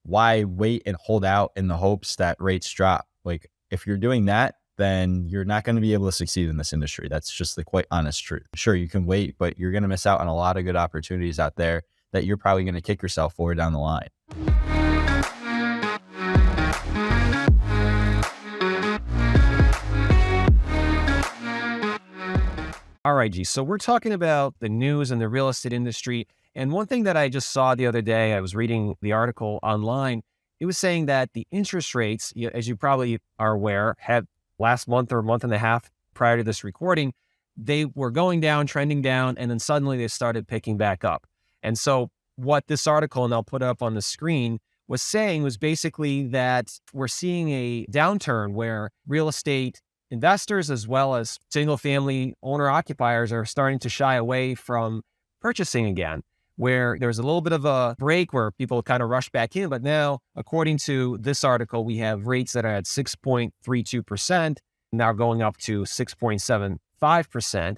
why wait and hold out in the hopes that rates drop? Like, if you're doing that, then you're not going to be able to succeed in this industry. That's just the quite honest truth. Sure, you can wait, but you're going to miss out on a lot of good opportunities out there that you're probably going to kick yourself for down the line. All right, G. So we're talking about the news and the real estate industry. And one thing that I just saw the other day, I was reading the article online. It was saying that the interest rates, as you probably are aware, had last month or a month and a half prior to this recording, they were going down, trending down, and then suddenly they started picking back up. And so what this article, and I'll put it up on the screen, was saying was basically that we're seeing a downturn where real estate investors as well as single family owner occupiers are starting to shy away from purchasing again, where there's a little bit of a break where people kind of rush back in. But now, according to this article, we have rates that are at 6.32%, now going up to 6.75%.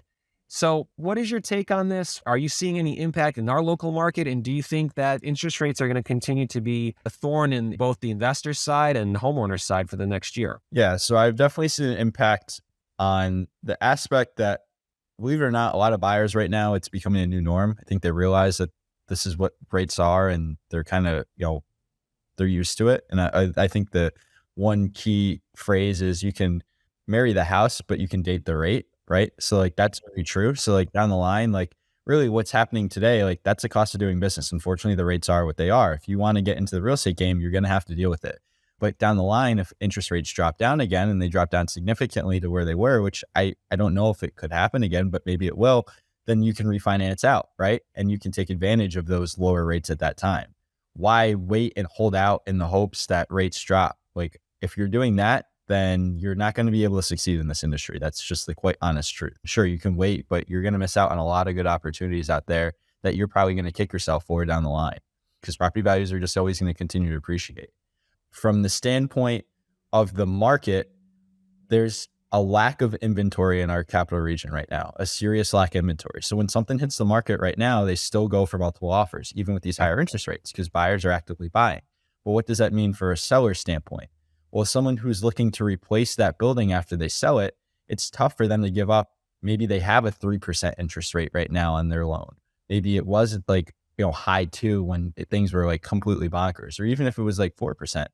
So what is your take on this? Are you seeing any impact in our local market? And do you think that interest rates are going to continue to be a thorn in both the investor side and homeowner side for the next year? Yeah, so I've definitely seen an impact on the aspect that, believe it or not, a lot of buyers right now, it's becoming a new norm. I think they realize that this is what rates are and they're kind of, they're used to it. And I think the one key phrase is you can marry the house, but you can date the rate. Right. So like, that's very true. So like down the line, like really what's happening today, like that's the cost of doing business. Unfortunately, the rates are what they are. If you want to get into the real estate game, you're going to have to deal with it. But down the line, if interest rates drop down again and they drop down significantly to where they were, which I don't know if it could happen again, but maybe it will, then you can refinance out. Right. And you can take advantage of those lower rates at that time. Why wait and hold out in the hopes that rates drop? Like if you're doing that, then you're not going to be able to succeed in this industry. That's just the quite honest truth. Sure, you can wait, but you're going to miss out on a lot of good opportunities out there that you're probably going to kick yourself for down the line because property values are just always going to continue to appreciate. From the standpoint of the market, there's a lack of inventory in our capital region right now, a serious lack of inventory. So when something hits the market right now, they still go for multiple offers, even with these higher interest rates, because buyers are actively buying. But what does that mean for a seller standpoint? Well, someone who's looking to replace that building after they sell it, it's tough for them to give up. Maybe they have a 3% interest rate right now on their loan. Maybe it was like, high 2 when things were like completely bonkers, or even if it was like 4%,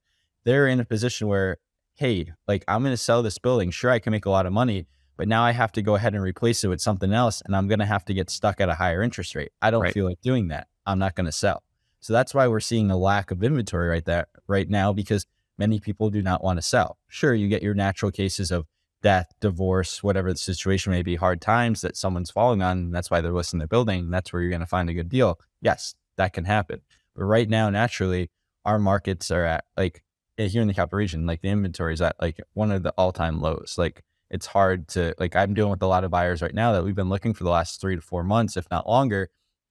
they're in a position where, hey, like I'm going to sell this building. Sure, I can make a lot of money, but now I have to go ahead and replace it with something else. And I'm going to have to get stuck at a higher interest rate. I don't feel like doing that. I'm not going to sell. So that's why we're seeing a lack of inventory right now, because many people do not want to sell. Sure, you get your natural cases of death, divorce, whatever the situation may be, hard times that someone's falling on. And that's why they're listing their building. And that's where you're going to find a good deal. Yes, that can happen. But right now, naturally, our markets are at like here in the capital region, like the inventory is at like one of the all-time lows. Like it's hard to, like I'm dealing with a lot of buyers right now that we've been looking for the last 3 to 4 months, if not longer.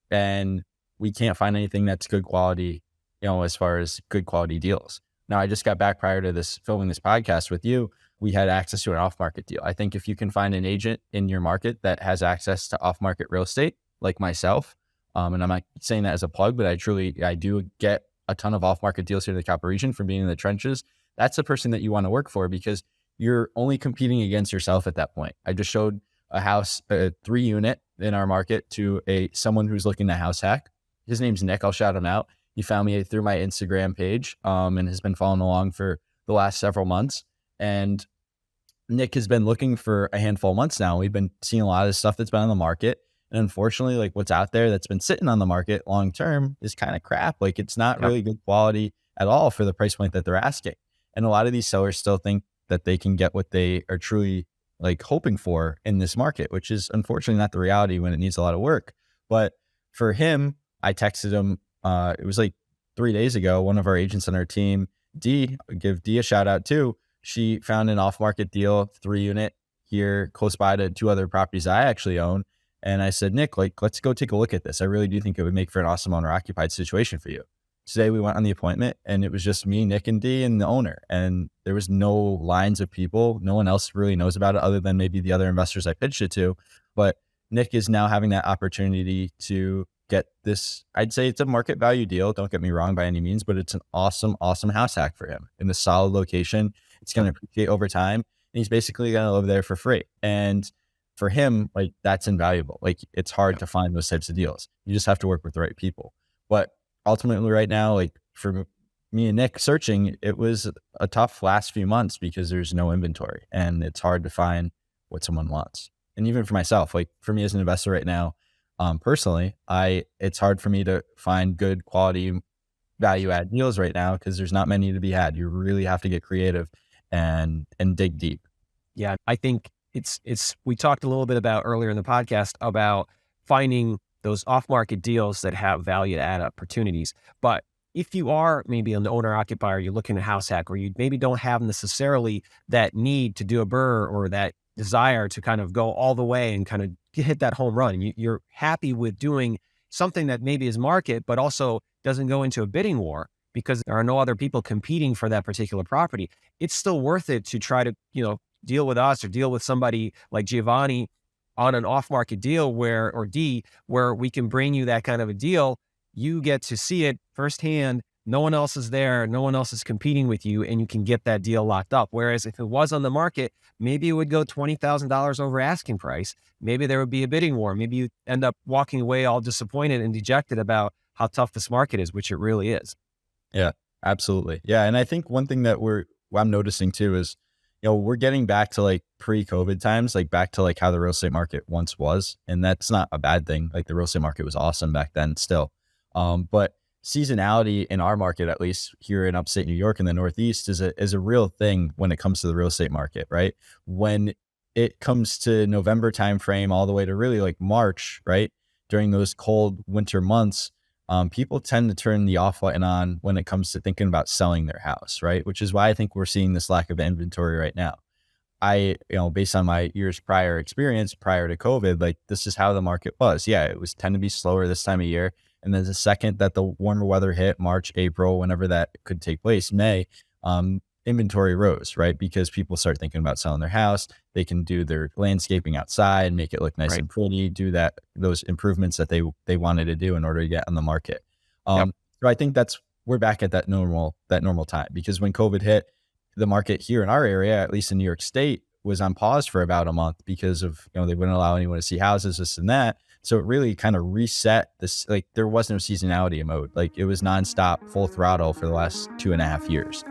And we can't find anything that's good quality, as far as good quality deals. Now, I just got back prior to this filming this podcast with you. We had access to an off-market deal. I think if you can find an agent in your market that has access to off-market real estate, like myself, and I'm not saying that as a plug, but I do get a ton of off-market deals here in the capital region from being in the trenches. That's the person that you want to work for because you're only competing against yourself at that point. I just showed a house, a 3-unit in our market to someone who's looking to house hack. His name's Nick. I'll shout him out. He found me through my Instagram page and has been following along for the last several months. And Nick has been looking for a handful of months now. We've been seeing a lot of this stuff that's been on the market. And unfortunately, like what's out there that's been sitting on the market long term is kind of crap. Like it's not really good quality at all for the price point that they're asking. And a lot of these sellers still think that they can get what they are truly like hoping for in this market, which is unfortunately not the reality when it needs a lot of work. But for him, I texted him. It was like 3 days ago, one of our agents on our team, Dee, give Dee a shout out too. She found an off-market deal, 3-unit here close by to 2 other properties I actually own. And I said, Nick, like, let's go take a look at this. I really do think it would make for an awesome owner occupied situation for you. Today we went on the appointment and it was just me, Nick, and Dee and the owner. And there was no lines of people. No one else really knows about it other than maybe the other investors I pitched it to. But Nick is now having that opportunity to get this. I'd say it's a market value deal. Don't get me wrong by any means, but it's an awesome, awesome house hack for him in a solid location. It's going to appreciate over time. And he's basically going to live there for free. And for him, like that's invaluable. Like it's hard to find those types of deals. You just have to work with the right people. But ultimately right now, like for me and Nick searching, it was a tough last few months because there's no inventory and it's hard to find what someone wants. And even for myself, like for me as an investor right now, personally, it's hard for me to find good quality value add deals right now because there's not many to be had. You really have to get creative and dig deep. Yeah, I think we talked a little bit about earlier in the podcast about finding those off-market deals that have value add opportunities. But if you are maybe an owner occupier, you're looking at house hack, or you maybe don't have necessarily that need to do a BRRRR or that desire to kind of go all the way and kind of hit that home run. You're happy with doing something that maybe is market, but also doesn't go into a bidding war because there are no other people competing for that particular property. It's still worth it to try to, deal with us or deal with somebody like Giovanni on an off-market deal where we can bring you that kind of a deal. You get to see it firsthand. No one else is there. No one else is competing with you, and you can get that deal locked up. Whereas if it was on the market, maybe it would go $20,000 over asking price. Maybe there would be a bidding war. Maybe you end up walking away all disappointed and dejected about how tough this market is, which it really is. Yeah, absolutely. Yeah. And I think one thing that I'm noticing too is, we're getting back to like pre-COVID times, like back to like how the real estate market once was. And that's not a bad thing. Like the real estate market was awesome back then still. But seasonality in our market, at least here in upstate New York and the Northeast, is a real thing when it comes to the real estate market, right? When it comes to November timeframe all the way to really like March, right? During those cold winter months, people tend to turn the off button on when it comes to thinking about selling their house, right? Which is why I think we're seeing this lack of inventory right now. Based on my years prior experience prior to COVID, like this is how the market was. Yeah, it was tend to be slower this time of year. And then the second that the warmer weather hit, March, April, whenever that could take place, May, inventory rose, right? Because people start thinking about selling their house. They can do their landscaping outside, make it look nice and pretty, do those improvements that they wanted to do in order to get on the market. So I think we're back at that normal time, because when COVID hit, the market here in our area, at least in New York State, was on pause for about a month because of, they wouldn't allow anyone to see houses, this and that. So it really kind of reset this, like there was no seasonality mode. Like it was nonstop, full throttle for the last 2.5 years.